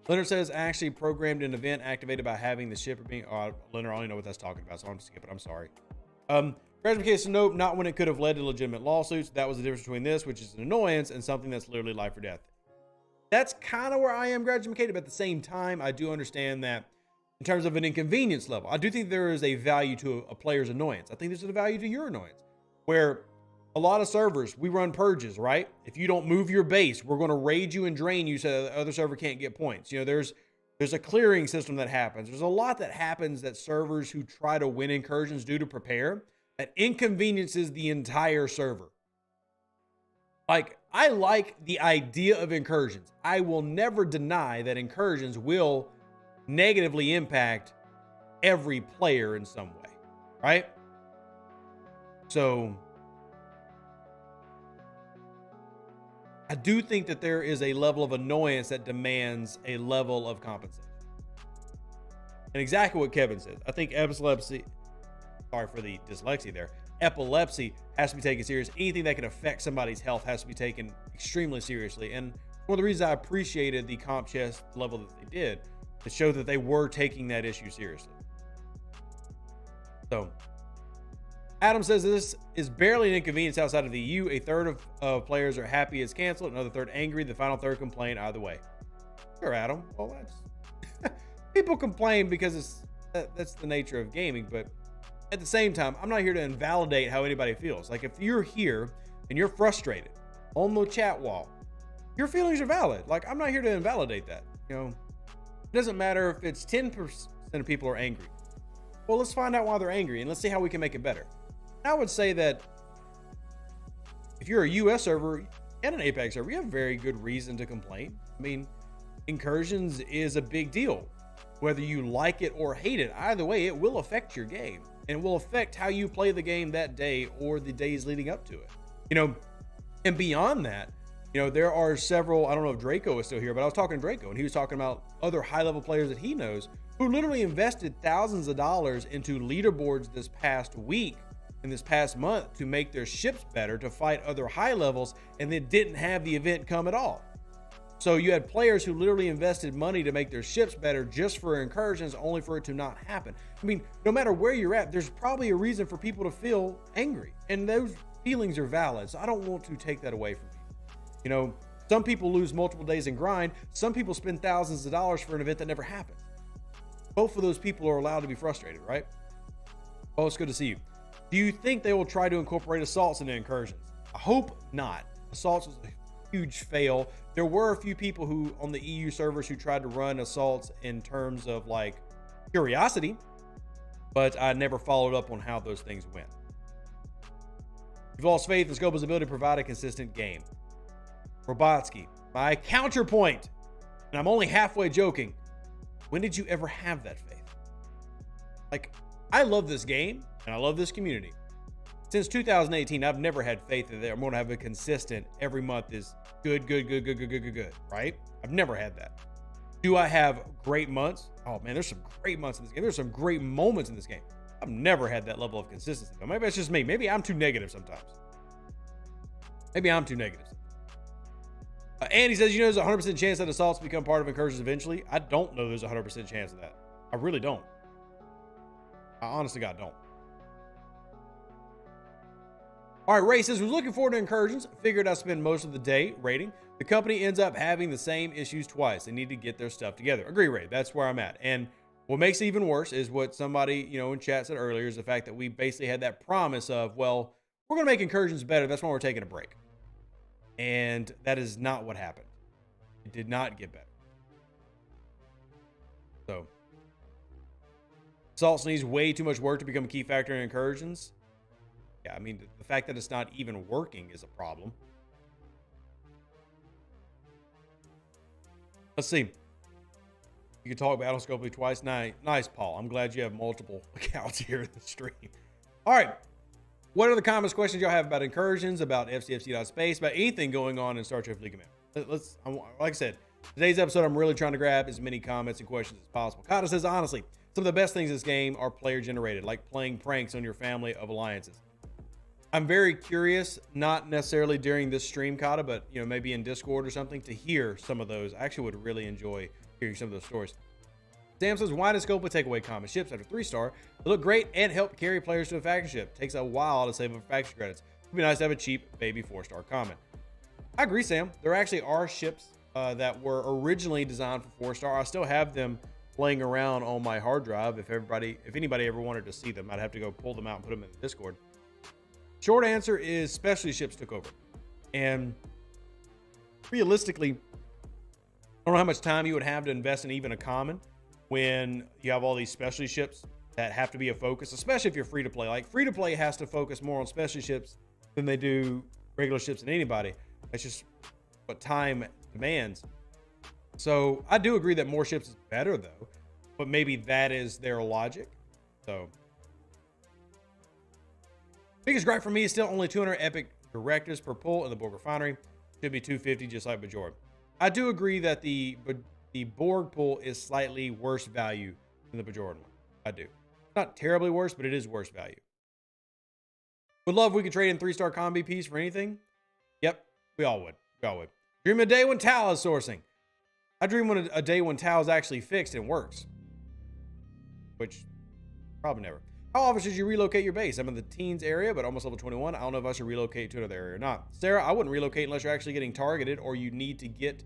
Leonard says, actually programmed an event activated by having the shipper being, Leonard, I don't know what that's talking about, so I'm skipping. I'm sorry. Gratification, nope, not when it could have led to legitimate lawsuits. That was the difference between this, which is an annoyance, and something that's literally life or death. That's kind of where I am, Gratificated, but at the same time, I do understand that in terms of an inconvenience level, I do think there is a value to a player's annoyance. I think there's a value to your annoyance, where a lot of servers, we run purges, right? If you don't move your base, we're going to raid you and drain you so the other server can't get points. There's a clearing system that happens. There's a lot that happens that servers who try to win incursions do to prepare that inconveniences the entire server. Like, I like the idea of incursions. I will never deny that incursions will negatively impact every player in some way, right? So I do think that there is a level of annoyance that demands a level of compensation. And exactly what Kevin says. I think epilepsy, sorry for the dyslexia there, epilepsy has to be taken serious. Anything that can affect somebody's health has to be taken extremely seriously. And one of the reasons I appreciated the comp chest level that they did, to show that they were taking that issue seriously. So Adam says this is barely an inconvenience outside of the EU. A third of players are happy it's canceled, another third angry, the final third complain either way. Sure, Adam. Well, that's people complain because that's the nature of gaming, but at the same time, I'm not here to invalidate how anybody feels. Like, if you're here and you're frustrated on the chat wall, your feelings are valid. Like, I'm not here to invalidate that. It doesn't matter if it's 10% of people are angry. Well, let's find out why they're angry and let's see how we can make it better. I would say that if you're a US server and an Apex server, you have very good reason to complain. I mean, Incursions is a big deal. Whether you like it or hate it, either way, it will affect your game. And it will affect how you play the game that day or the days leading up to it. And beyond that, there are several, I don't know if Draco is still here, but I was talking to Draco and he was talking about other high-level players that he knows who literally invested thousands of dollars into leaderboards this past week and this past month to make their ships better, to fight other high levels, and then didn't have the event come at all. So you had players who literally invested money to make their ships better just for incursions, only for it to not happen. I mean, no matter where you're at, there's probably a reason for people to feel angry, and those feelings are valid. So I don't want to take that away from you. Some people lose multiple days in grind. Some people spend thousands of dollars for an event that never happened. Both of those people are allowed to be frustrated, right? Oh, it's good to see you. Do you think they will try to incorporate assaults into incursions? I hope not. Assaults was a huge fail. There were a few people who on the EU servers who tried to run assaults in terms of like curiosity, but I never followed up on how those things went. You've lost faith in Scopa's ability to provide a consistent game. Robotsky, my counterpoint, and I'm only halfway joking. When did you ever have that faith? Like, I love this game and I love this community. Since 2018, I've never had faith that I'm going to have a consistent every month is good, right? I've never had that. Do I have great months? Oh man, there's some great months in this game. There's some great moments in this game. I've never had that level of consistency. But maybe it's just me. Maybe I'm too negative sometimes. Andy says, you know, there's a 100% chance that assaults become part of incursions eventually. I don't know there's a 100% chance of that. I really don't. I honestly God don't. All right, Ray says, was looking forward to incursions. Figured I'd spend most of the day raiding. The company ends up having the same issues twice. They need to get their stuff together. Agree, Ray. That's where I'm at. And what makes it even worse is what somebody, you know, in chat said earlier is the fact that we basically had that promise of, well, we're going to make incursions better. That's why we're taking a break. And that is not what happened. It did not get better. So, assaults needs way too much work to become a key factor in incursions. Yeah, I mean, the fact that it's not even working is a problem. Let's see. You can talk about Scopely twice. Nice, Paul. I'm glad you have multiple accounts here in the stream. All right. What are the comments, questions y'all have about incursions, about STFC.space, about anything going on in Star Trek Fleet Command? Like I said, today's episode, I'm really trying to grab as many comments and questions as possible. Kata says, honestly, some of the best things in this game are player generated, like playing pranks on your family of alliances. I'm very curious, not necessarily during this stream, Kata, but you know, maybe in Discord or something, to hear some of those. I actually would really enjoy hearing some of those stories. Sam says, why does Scopa take away common ships after 3-star? They look great and help carry players to a faction ship. Takes a while to save up faction credits. It would be nice to have a cheap baby 4-star common. I agree, Sam. There actually are ships that were originally designed for 4-star. I still have them laying around on my hard drive. If anybody ever wanted to see them, I'd have to go pull them out and put them in the Discord. Short answer is specialty ships took over. And realistically, I don't know how much time you would have to invest in even a common when you have all these specialty ships that have to be a focus, especially if you're free to play. Like free to play has to focus more on specialty ships than they do regular ships than anybody. That's just what time demands. So I do agree that more ships is better though, but maybe that is their logic. So biggest gripe for me is still only 200 epic directors per pull in the Borg refinery. Should be 250 just like Bajor. I do agree that the Borg pull is slightly worse value than the Bajoran one. I do. Not terribly worse, but it is worse value. Would love if we could trade in 3-star combi piece for anything. Yep, we all would. Dream a day when Tal is sourcing. I dream when a day when Tal is actually fixed and works. Which, probably never. How often should you relocate your base? I'm in the teens area, but almost level 21. I don't know if I should relocate to another area or not. Sarah, I wouldn't relocate unless you're actually getting targeted or you need to get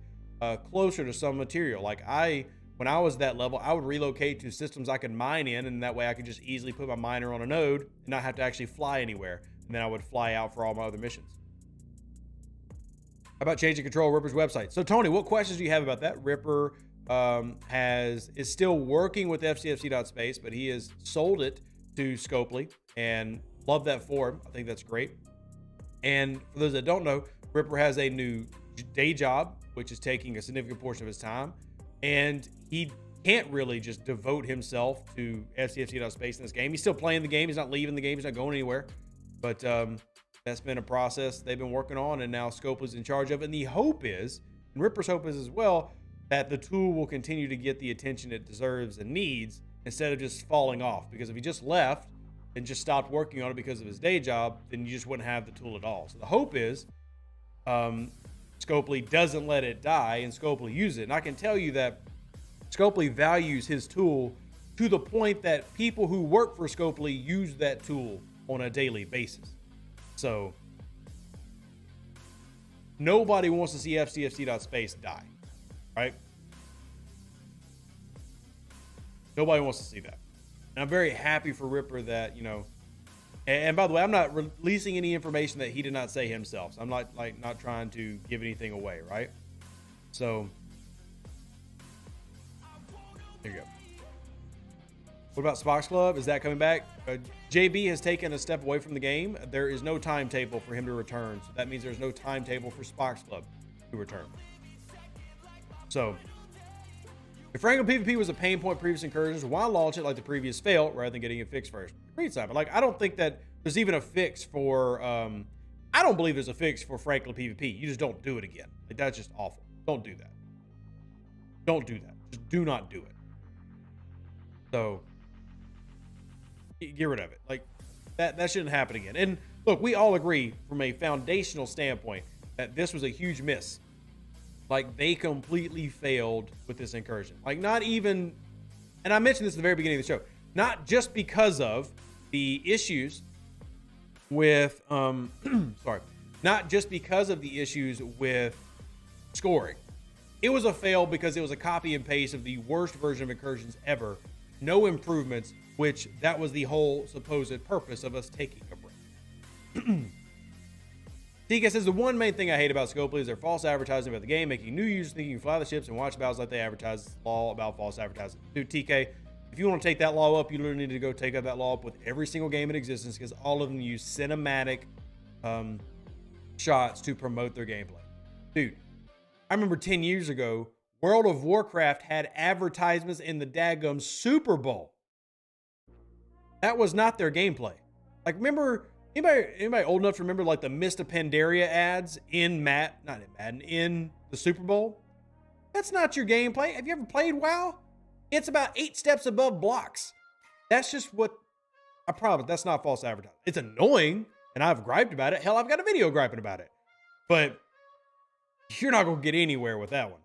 closer to some material. Like when I was that level, I would relocate to systems I could mine in, and that way I could just easily put my miner on a node and not have to actually fly anywhere. And then I would fly out for all my other missions. How about changing control of Ripper's website? So Tony, what questions do you have about that? Ripper is still working with STFC.space, but he has sold it to Scopely and love that for him. I think that's great. And for those that don't know, Ripper has a new day job, which is taking a significant portion of his time. And he can't really just devote himself to STFC.space in this game. He's still playing the game. He's not leaving the game. He's not going anywhere. But that's been a process they've been working on, and now Scopely's in charge of it. And the hope is, and Ripper's hope is as well, that the tool will continue to get the attention it deserves and needs instead of just falling off. Because if he just left and just stopped working on it because of his day job, then you just wouldn't have the tool at all. So the hope is Scopely doesn't let it die and Scopely use it. And I can tell you that Scopely values his tool to the point that people who work for Scopely use that tool on a daily basis. So nobody wants to see STFC.space die, right? Nobody wants to see that. And I'm very happy for Ripper that, you know, and by the way, I'm not releasing any information that he did not say himself. So I'm not trying to give anything away, right? So there you go. What about Spox Club? Is that coming back? JB has taken a step away from the game. There is no timetable for him to return. So that means there's no timetable for Spox Club to return. So if Franklin PvP was a pain point previous incursions, why launch it like the previous failed rather than getting it fixed first? Agreed, Simon. Like, I don't think that there's even a fix for, I don't believe there's a fix for Franklin PvP. You just don't do it again. Like, that's just awful. Don't do that. Don't do that. Just do not do it. So, get rid of it. Like, that shouldn't happen again. And look, we all agree from a foundational standpoint that this was a huge miss. Like, they completely failed with this incursion. Like, not even, and I mentioned this at the very beginning of the show, not just because of the issues with, not just because of the issues with scoring. It was a fail because it was a copy and paste of the worst version of incursions ever. No improvements, which that was the whole supposed purpose of us taking a break. TK says, the one main thing I hate about Scopely is their false advertising about the game, making new users think you can fly the ships and watch battles like they advertise law about false advertising. Dude, TK, if you want to take that law up, you literally need to go take up that law up with every single game in existence because all of them use cinematic shots to promote their gameplay. Dude, I remember 10 years ago, World of Warcraft had advertisements in the daggum Super Bowl. That was not their gameplay. Like, remember... Anybody old enough to remember like the Mist of Pandaria ads in in the Super Bowl? That's not your gameplay. Have you ever played WoW? It's about 8 steps above blocks. That's just what I promise. That's not false advertising. It's annoying, and I've griped about it. Hell, I've got a video griping about it. But you're not gonna get anywhere with that one.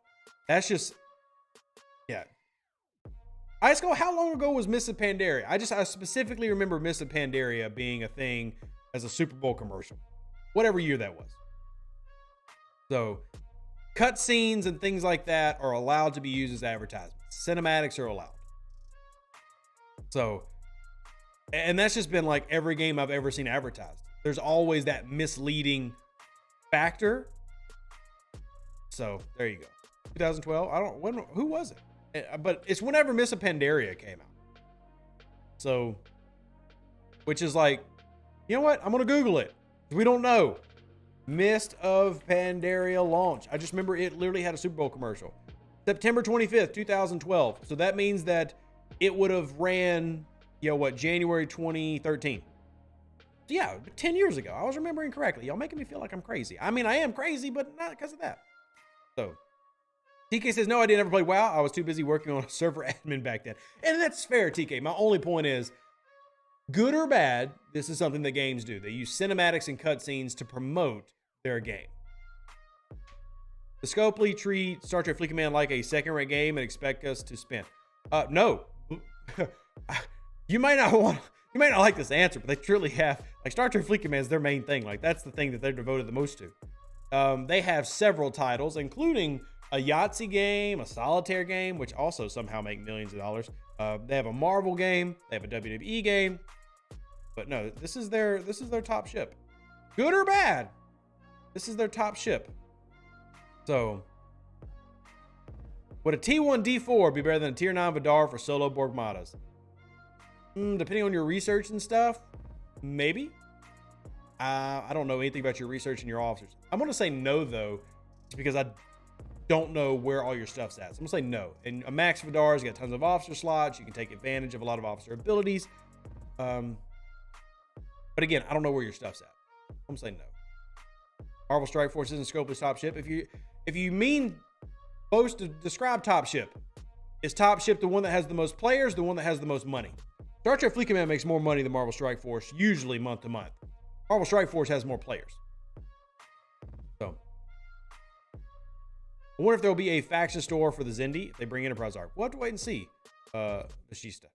That's just, yeah. I just go, how long ago was Mist of Pandaria? I specifically remember Mist of Pandaria being a thing as a Super Bowl commercial, whatever year that was. So cutscenes and things like that are allowed to be used as advertisements. Cinematics are allowed. So, and that's just been like every game I've ever seen advertised. There's always that misleading factor. So there you go. 2012. Who was it? But it's whenever Mist of Pandaria came out. So, which is like, you know what? I'm going to Google it. We don't know. Mist of Pandaria launch. I just remember it literally had a Super Bowl commercial. September 25th, 2012. So that means that it would have ran, you know what, January 2013. So yeah, 10 years ago. I was remembering correctly. Y'all making me feel like I'm crazy. I mean, I am crazy, but not because of that. So, TK says, no, I didn't ever play WoW. I was too busy working on a server admin back then. And that's fair, TK. My only point is, good or bad, this is something that games do. They use cinematics and cutscenes to promote their game. The Scopely treat Star Trek Fleet Command like a second-rate game and expect us to spend. No. You might not like this answer, but they truly have, like, Star Trek Fleet Command is their main thing. Like, that's the thing that they're devoted the most to. They have several titles, including a Yahtzee game, a solitaire game, which also somehow make millions of dollars. They have a Marvel game. They have a WWE game. But no, this is their top ship. Good or bad, this is their top ship. So, would a T1D4 be better than a Tier 9 Vidar for solo Borgmatas? Depending on your research and stuff, maybe. I don't know anything about your research and your officers. I'm going to say no, though, just because I don't know where all your stuff's at. So I'm going to say no. And a Max Vidar's got tons of officer slots. You can take advantage of a lot of officer abilities. But again, I don't know where your stuff's at. I'm going to say no. Marvel Strike Force isn't Scopely's top ship. If you mean supposed to describe top ship, is top ship the one that has the most players, the one that has the most money? Star Trek Fleet Command makes more money than Marvel Strike Force, usually month to month. Marvel Strike Force has more players. So, I wonder if there'll be a faction store for the Zindi if they bring Enterprise Arc. We'll have to wait and see. Bashista.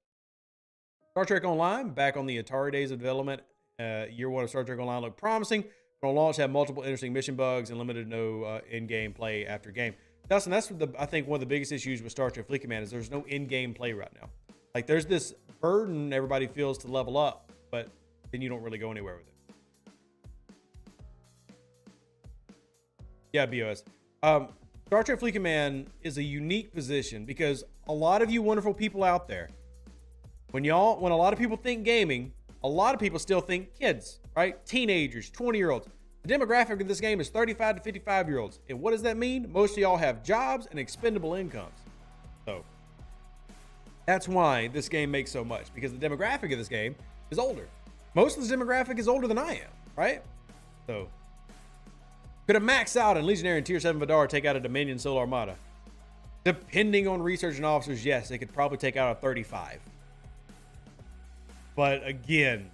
Star Trek Online, back on the Atari days of development. Year one of Star Trek Online looked promising. On launch, have multiple interesting mission bugs and limited no in-game play after game. Dustin, that's I think one of the biggest issues with Star Trek Fleet Command is there's no in-game play right now. Like there's this burden everybody feels to level up, but then you don't really go anywhere with it. Yeah, BOS. Star Trek Fleet Command is a unique position because a lot of you wonderful people out there, when a lot of people think gaming, a lot of people still think kids, right? Teenagers, 20-year-olds. The demographic of this game is 35 to 55-year-olds. And what does that mean? Most of y'all have jobs and expendable incomes. So that's why this game makes so much, because the demographic of this game is older. Most of the demographic is older than I am, right? So could have maxed out in Legionary and Tier 7 Vidar take out a Dominion Solar Armada? Depending on research and officers, yes, they could probably take out a 35. But again,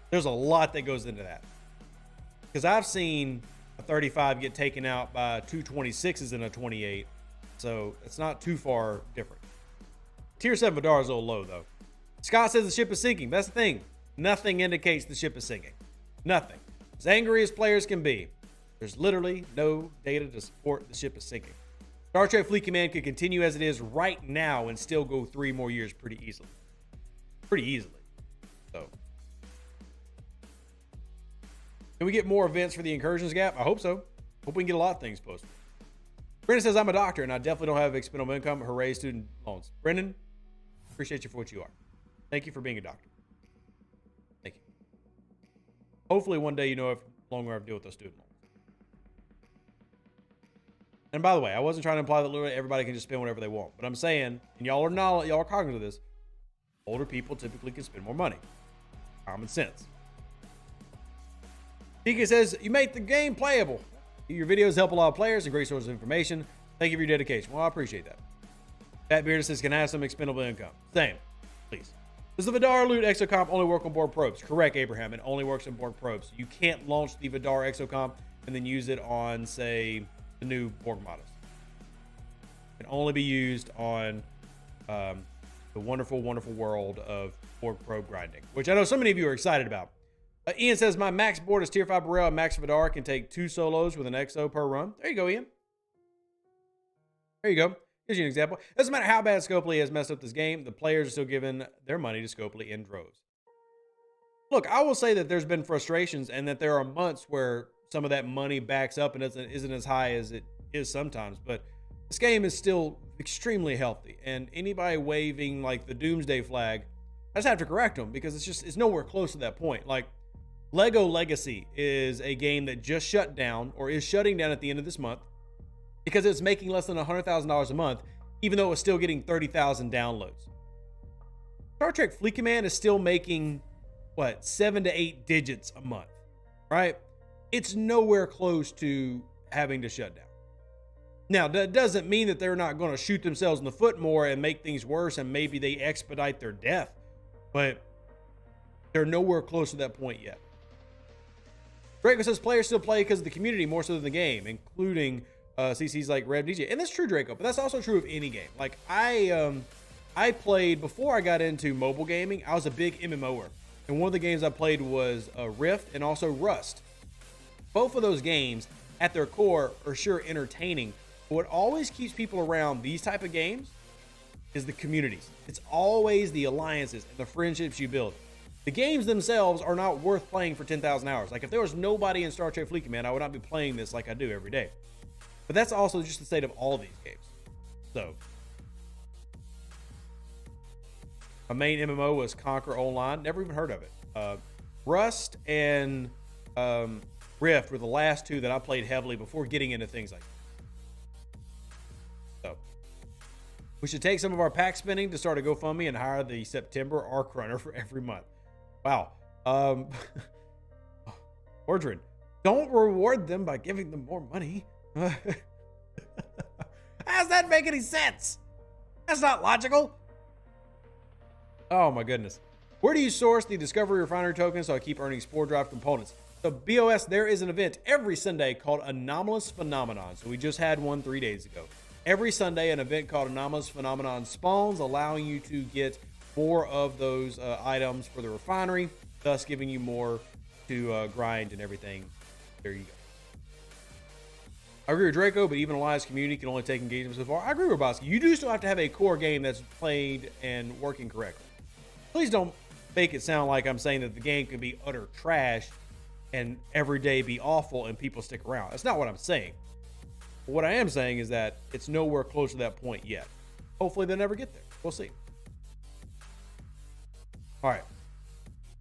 there's a lot that goes into that. Because I've seen a 35 get taken out by two 26s and a 28. So it's not too far different. Tier 7 Vidar is a little low, though. Scott says the ship is sinking. That's the thing. Nothing indicates the ship is sinking. Nothing. As angry as players can be, there's literally no data to support the ship is sinking. Star Trek Fleet Command could continue as it is right now and still go 3 more years pretty easily. So, can we get more events for the Incursions gap? I hope so. Hope we can get a lot of things posted. Brendan says, I'm a doctor and I definitely don't have expendable income. Hooray, student loans. Brendan, appreciate you for what you are. Thank you for being a doctor. Thank you. Hopefully one day you know if longer I have to deal with those student loans. And by the way, I wasn't trying to imply that literally everybody can just spend whatever they want. But I'm saying, and y'all are cognizant of this, older people typically can spend more money. Common sense. TK says, you make the game playable. Your videos help a lot of players and great source of information. Thank you for your dedication. Well, I appreciate that. Pat Beard says, can I have some expendable income? Same, please. Does the Vidar Loot Exocomp only work on Borg probes? Correct, Abraham. It only works on Borg probes. You can't launch the Vidar Exocomp and then use it on, say, the new Borg models. It can only be used on the wonderful, wonderful world of Borg probe grinding, which I know so many of you are excited about. Ian says, my max board is Tier 5 Burrell and Max Vidar can take 2 solos with an XO per run. There you go, Ian. There you go. Here's you an example. Doesn't matter how bad Scopely has messed up this game, the players are still giving their money to Scopely in droves. Look, I will say that there's been frustrations and that there are months where some of that money backs up and isn't as high as it is sometimes, but this game is still extremely healthy. And anybody waving like the doomsday flag, I just have to correct them because it's nowhere close to that point. Like Lego Legacy is a game that just shut down or is shutting down at the end of this month because it's making less than $100,000 a month, even though it's still getting 30,000 downloads. Star Trek Fleet Command is still making, 7 to 8 digits a month, right? It's nowhere close to having to shut down. Now, that doesn't mean that they're not going to shoot themselves in the foot more and make things worse and maybe they expedite their death, but they're nowhere close to that point yet. Draco says players still play because of the community more so than the game, including CCs like Rev DJ. And that's true, Draco, but that's also true of any game. Like I played, before I got into mobile gaming, I was a big MMOer. And one of the games I played was Rift and also Rust. Both of those games, at their core, are sure entertaining. But what always keeps people around these type of games is the communities. It's always the alliances and the friendships you build. The games themselves are not worth playing for 10,000 hours. Like if there was nobody in Star Trek Fleet Command, I would not be playing this like I do every day. But that's also just the state of all of these games. So, my main MMO was Conquer Online. Never even heard of it. Rust and Rift were the last two that I played heavily before getting into things like that. So, we should take some of our pack spending to start a GoFundMe and hire the September Arc Runner for every month. Wow. Ordrin, don't reward them by giving them more money. How does that make any sense? That's not logical. Oh my goodness. Where do you source the Discovery Refinery tokens so I keep earning Spore Drive components? So BOS, there is an event every Sunday called Anomalous Phenomenon. So we just had one 3 days ago. Every Sunday, an event called Anomalous Phenomenon spawns, allowing you to get more of those items for the refinery, thus giving you more to grind and everything. There you go. I agree with Draco, but even Elias community can only take engagement so far. I agree with Bosky. You do still have to have a core game that's played and working correctly. Please don't make it sound like I'm saying that the game can be utter trash and every day be awful and people stick around. That's not what I'm saying. But what I am saying is that it's nowhere close to that point yet. Hopefully they'll never get there. We'll see. All right.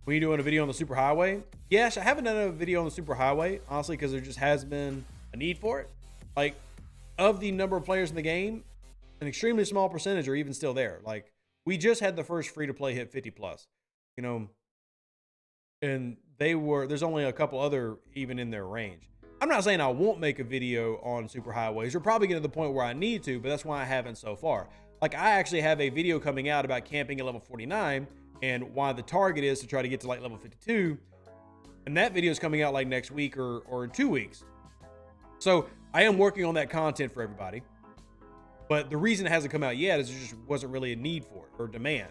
We doing a video on the superhighway? Yes, I haven't done a video on the superhighway, honestly, because there just has been a need for it. Like, of the number of players in the game, an extremely small percentage are even still there. Like, we just had the first free-to-play hit 50 plus, you know, and there's only a couple other even in their range. I'm not saying I won't make a video on superhighways. We're probably getting to the point where I need to, but that's why I haven't so far. Like, I actually have a video coming out about camping at level 49 and why the target is to try to get to like level 52. And that video is coming out like next week or in 2 weeks. So I am working on that content for everybody. But the reason it hasn't come out yet is there just wasn't really a need for it or demand.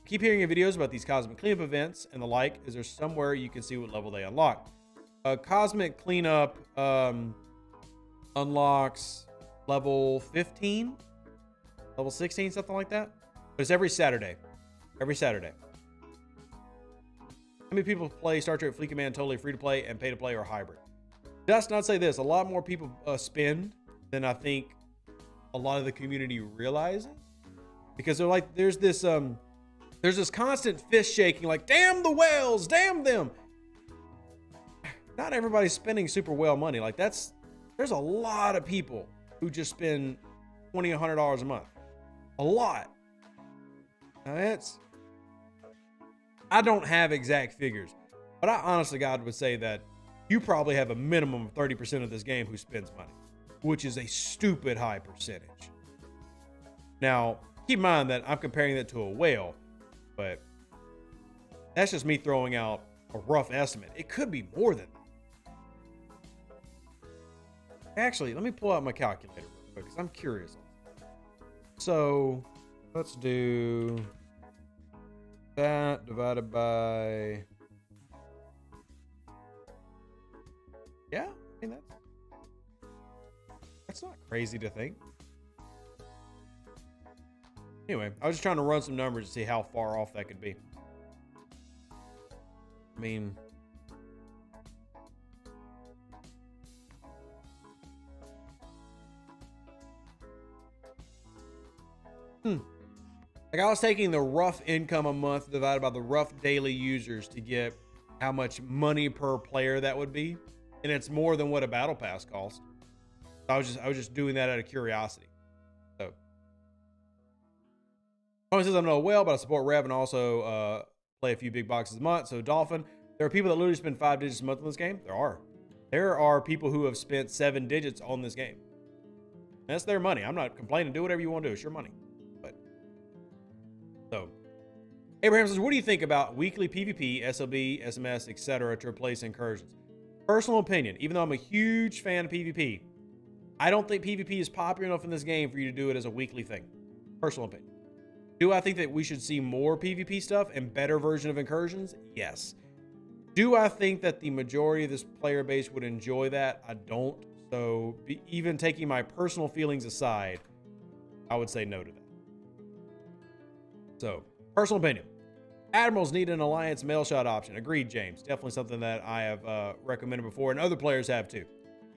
Keep hearing your videos about these cosmic cleanup events and the like. Is there somewhere you can see what level they unlock? Cosmic cleanup unlocks level 15, level 16, something like that. But it's every Saturday. Every Saturday. How many people play Star Trek Fleet Command totally free to play and pay to play or hybrid? Just not say this. A lot more people spend than I think a lot of the community realizes, because they're like, there's this constant fist shaking, like, damn the whales, damn them. Not everybody's spending super whale money. Like, there's a lot of people who just spend $20, $100 a month. A lot. Now I don't have exact figures, but I honestly, God, would say that you probably have a minimum of 30% of this game who spends money, which is a stupid high percentage. Now, keep in mind that I'm comparing that to a whale, but that's just me throwing out a rough estimate. It could be more than that. Actually, let me pull out my calculator real quick because I'm curious. So let's do that divided by, yeah, I mean, that's not crazy to think. Anyway, I was just trying to run some numbers to see how far off that could be. I mean, like, I was taking the rough income a month divided by the rough daily users to get how much money per player that would be, and it's more than what a battle pass costs. I was just doing that out of curiosity. So, Tony says I'm not well, but I support Rev and also play a few big boxes a month. So Dolphin, there are people that literally spend 5 digits a month on this game. There are people who have spent 7 digits on this game. That's their money. I'm not complaining. Do whatever you want to do. It's your money. So, Abraham says, what do you think about weekly PvP, SLB, SMS, etc. to replace incursions? Personal opinion, even though I'm a huge fan of PvP, I don't think PvP is popular enough in this game for you to do it as a weekly thing. Personal opinion. Do I think that we should see more PvP stuff and better version of incursions? Yes. Do I think that the majority of this player base would enjoy that? I don't. So, even taking my personal feelings aside, I would say no to that. So, personal opinion. Admirals need an alliance mail shot option. Agreed, James. Definitely something that I have recommended before, and other players have too.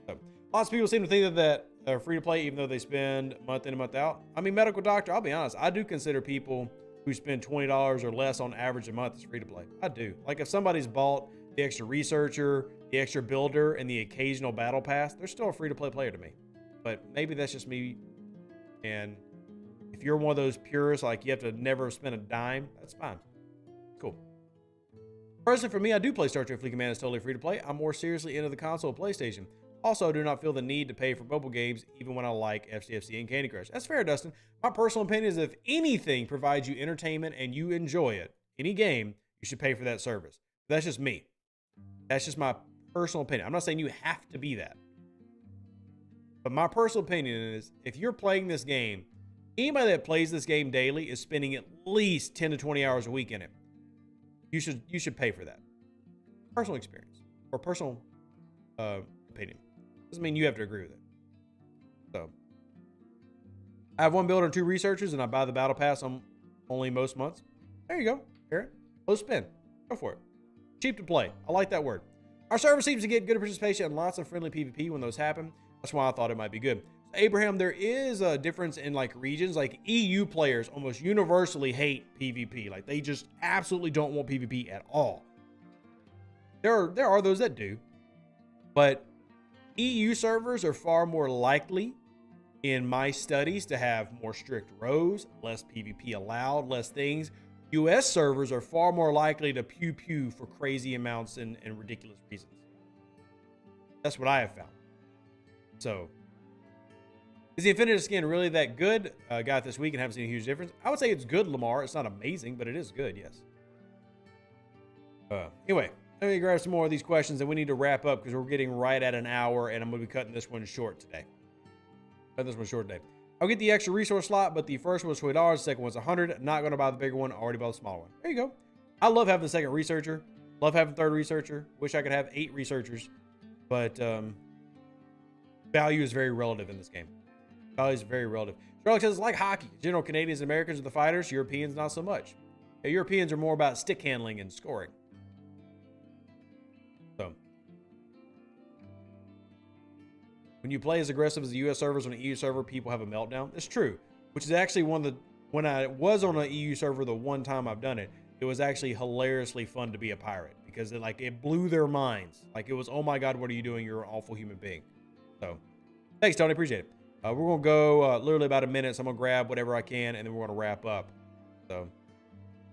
So, lots of people seem to think that they're free to play, even though they spend month in and month out. I mean, medical doctor, I'll be honest, I do consider people who spend $20 or less on average a month as free to play. I do. Like, if somebody's bought the extra researcher, the extra builder, and the occasional battle pass, they're still a free to play player to me. But maybe that's just me, and if you're one of those purists, like you have to never spend a dime, that's fine. Cool. Personally, for me, I do play Star Trek Fleet Command as totally free to play. I'm more seriously into the console PlayStation. Also, I do not feel the need to pay for mobile games, even when I like STFC and Candy Crush. That's fair, Dustin. My personal opinion is if anything provides you entertainment and you enjoy it, any game, you should pay for that service. That's just me. That's just my personal opinion. I'm not saying you have to be that. But my personal opinion is if you're playing this game, anybody that plays this game daily is spending at least 10 to 20 hours a week in it. If you should pay for that. Personal experience or personal opinion. Doesn't mean you have to agree with it. So I have 1 builder and 2 researchers, and I buy the battle pass on only most months. There you go, Aaron. Low spin. Go for it. Cheap to play. I like that word. Our server seems to get good participation and lots of friendly PvP when those happen. That's why I thought it might be good. Abraham, there is a difference in like regions. Like EU players almost universally hate PvP. Like they just absolutely don't want PvP at all. There are those that do, but EU servers are far more likely in my studies to have more strict rows, less PvP allowed, less things. US servers are far more likely to pew pew for crazy amounts and ridiculous reasons. That's what I have found. So, is the Infinity skin really that good? Got it this week and haven't seen a huge difference. I would say it's good, Lamar. It's not amazing, but it is good, yes. Anyway, let me grab some more of these questions, and we need to wrap up because we're getting right at an hour, and I'm going to be cutting this one short today. I'll get the extra resource slot, but the first one was $20, the second one's $100. Not going to buy the bigger one. Already bought the smaller one. There you go. I love having the second researcher. Love having third researcher. Wish I could have 8 researchers, but value is very relative in this game. Value is very relative. Sherlock says it's like hockey. General Canadians and Americans are the fighters. Europeans not so much. Okay, Europeans are more about stick handling and scoring. So when you play as aggressive as the US servers on an EU server, people have a meltdown. It's true, which is actually when I was on an EU server the one time I've done it, it was actually hilariously fun to be a pirate because it blew their minds. Like it was, oh my God, what are you doing? You're an awful human being. So thanks, Tony. Appreciate it. We're going to go literally about a minute. So I'm going to grab whatever I can and then we're going to wrap up. So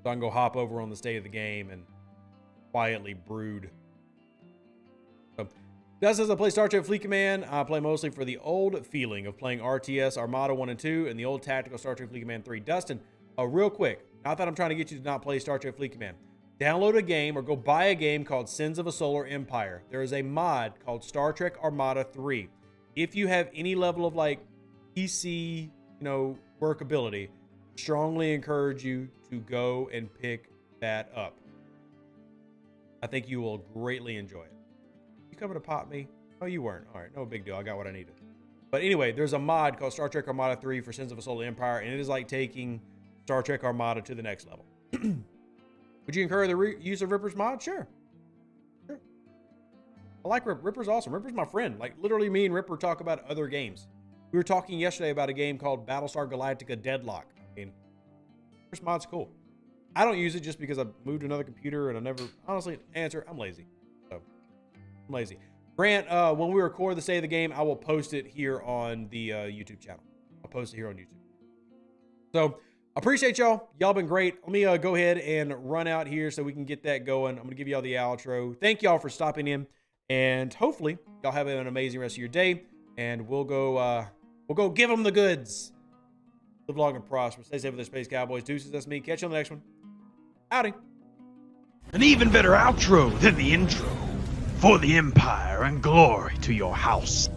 I can go hop over on the state of the game and quietly brood. So, Dust says I play Star Trek Fleet Command. I play mostly for the old feeling of playing RTS Armada 1 and 2 and the old tactical Star Trek Fleet Command 3. Dustin, real quick, not that I'm trying to get you to not play Star Trek Fleet Command. Download a game or go buy a game called Sins of a Solar Empire. There is a mod called Star Trek Armada 3. If you have any level of like PC, workability, strongly encourage you to go and pick that up. I think you will greatly enjoy it. You coming to pop me? Oh, you weren't. All right, no big deal. I got what I needed. But anyway, there's a mod called Star Trek Armada 3 for Sins of a Solar Empire, and it is like taking Star Trek Armada to the next level. Would you encourage the use of Ripper's mod? Sure. I like Ripper. Ripper's awesome. Ripper's my friend. Like, literally, me and Ripper talk about other games. We were talking yesterday about a game called Battlestar Galactica Deadlock. I mean, Ripper's mod's cool. I don't use it just because I moved to another computer and I never, honestly, I'm lazy. So, I'm lazy. Grant, when we record the state of the game, I will post it here on the YouTube channel. I'll post it here on YouTube. So, appreciate y'all. Y'all been great. Let me go ahead and run out here so we can get that going. I'm going to give y'all the outro. Thank y'all for stopping in. And hopefully, y'all have an amazing rest of your day. And we'll go give them the goods. Live long and prosper. Stay safe with the Space Cowboys. Deuces, that's me. Catch you on the next one. Howdy. An even better outro than the intro. For the Empire and glory to your house.